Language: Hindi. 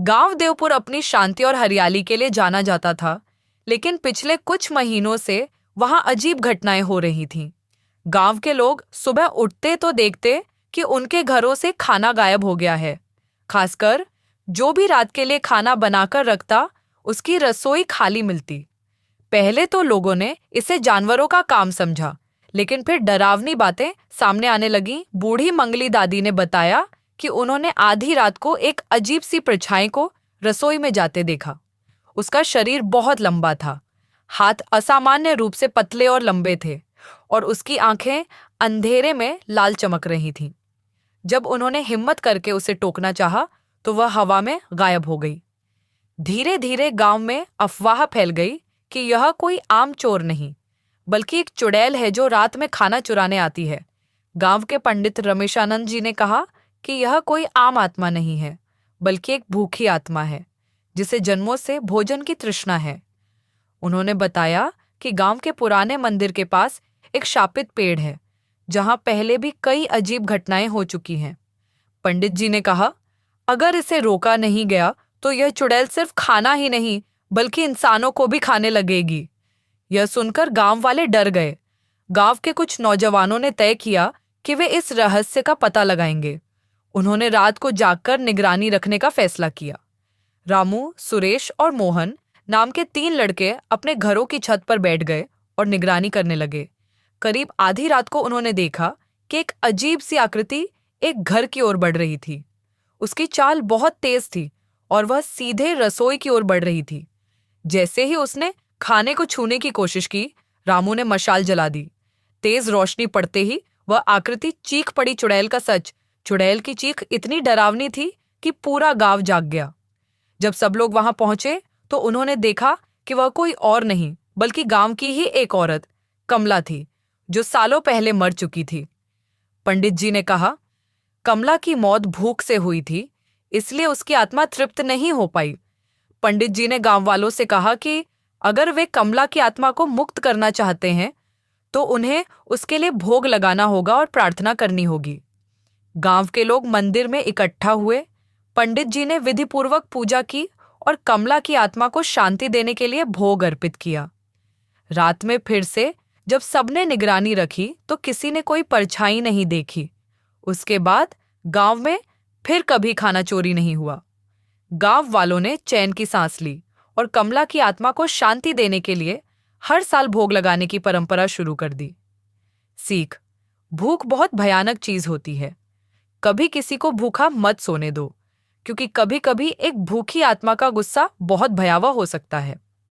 गांव देवपुर अपनी शांति और हरियाली के लिए जाना जाता था, लेकिन पिछले कुछ महीनों से वहां अजीब घटनाएं हो रही थीं। गांव के लोग सुबह उठते तो देखते कि उनके घरों से खाना गायब हो गया है। खासकर जो भी रात के लिए खाना बनाकर रखता, उसकी रसोई खाली मिलती। पहले तो लोगों ने इसे जानवरों का काम समझा, लेकिन फिर डरावनी बातें सामने आने लगीं। बूढ़ी मंगली दादी ने बताया कि उन्होंने आधी रात को एक अजीब सी परछाई को रसोई में जाते देखा। उसका शरीर बहुत लंबा था, हाथ असामान्य रूप से पतले और लंबे थे, और उसकी आंखें अंधेरे में लाल चमक रही थीं। जब उन्होंने हिम्मत करके उसे टोकना चाहा, तो वह हवा में गायब हो गई। धीरे धीरे गांव में अफवाह फैल गई कि यह कोई आम चोर नहीं, बल्कि एक चुड़ैल है जो रात में खाना चुराने आती है। गांव के पंडित रमेशानंद जी ने कहा कि यह कोई आम आत्मा नहीं है, बल्कि एक भूखी आत्मा है, जिसे जन्मों से भोजन की तृष्णा है। उन्होंने बताया कि गांव के पुराने मंदिर के पास एक शापित पेड़ है, जहां पहले भी कई अजीब घटनाएं हो चुकी हैं। पंडित जी ने कहा, अगर इसे रोका नहीं गया तो यह चुड़ैल सिर्फ खाना ही नहीं, बल्कि इंसानों को भी खाने लगेगी। यह सुनकर गांव वाले डर गए। गांव के कुछ नौजवानों ने तय किया कि वे इस रहस्य का पता लगाएंगे। उन्होंने रात को जागकर निगरानी रखने का फैसला किया। रामू, सुरेश और मोहन नाम के 3 लड़के अपने घरों की छत पर बैठ गए और निगरानी करने लगे। करीब आधी रात को उन्होंने देखा कि एक अजीब सी आकृति एक घर की ओर बढ़ रही थी। उसकी चाल बहुत तेज थी और वह सीधे रसोई की ओर बढ़ रही थी। जैसे ही उसने खाने को छूने की कोशिश की, रामू ने मशाल जला दी। तेज रोशनी पड़ते ही वह आकृति चीख पड़ी। चुड़ैल का सच। चुड़ैल की चीख इतनी डरावनी थी कि पूरा गांव जाग गया। जब सब लोग वहां पहुंचे तो उन्होंने देखा कि वह कोई और नहीं, बल्कि गांव की ही एक औरत, कमला थी, जो सालों पहले मर चुकी थी। पंडित जी ने कहा, कमला की मौत भूख से हुई थी, इसलिए उसकी आत्मा तृप्त नहीं हो पाई। पंडित जी ने गांव वालों से कहा कि अगर वे कमला की आत्मा को मुक्त करना चाहते हैं, तो उन्हें उसके लिए भोग लगाना होगा और प्रार्थना करनी होगी। गांव के लोग मंदिर में इकट्ठा हुए। पंडित जी ने विधिपूर्वक पूजा की और कमला की आत्मा को शांति देने के लिए भोग अर्पित किया। रात में फिर से जब सबने निगरानी रखी तो किसी ने कोई परछाई नहीं देखी। उसके बाद गांव में फिर कभी खाना चोरी नहीं हुआ। गांव वालों ने चैन की सांस ली और कमला की आत्मा को शांति देने के लिए हर साल भोग लगाने की परंपरा शुरू कर दी। सीख: भूख बहुत भयानक चीज होती है। कभी किसी को भूखा मत सोने दो, क्योंकि कभी कभी एक भूखी आत्मा का गुस्सा बहुत भयावह हो सकता है।